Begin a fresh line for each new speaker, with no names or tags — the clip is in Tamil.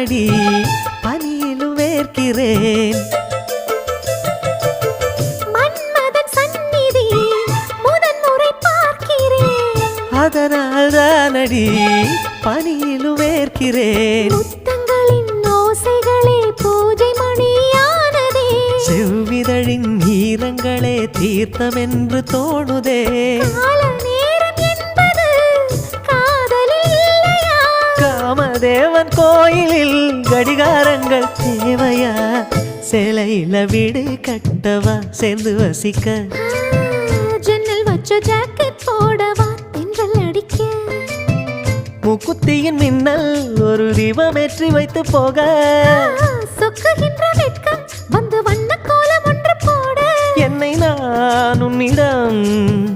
தானடி பனியிலும் வேர்க்கிறேன்.
மன்மதன் சந்நிதி முதன் முறை பார்க்கிறேன்.
அதனால் தானடி பனியிலும் வேர்க்கிறேன்.
முத்தங்களின் ஓசைகளே பூஜை மணியானதே.
செவ்விதழின் ஈரங்களே தீர்த்தமென்று தோணுதே.
கால நேரம் என்பது காதலில் இல்லையா?
காமதேவன் கோயிலில் கடிகாரங்கள் தேவையா? சேலையில வீடு கட்டவா சேர்ந்து வசிக்க?
ஜன்னல் வச்ச ஜாக்கெட் போடவா தென்றல் அடிக்க?
முக்குத்தியின் மின்னல் ஒரு தீபமேற்றி வைத்து போக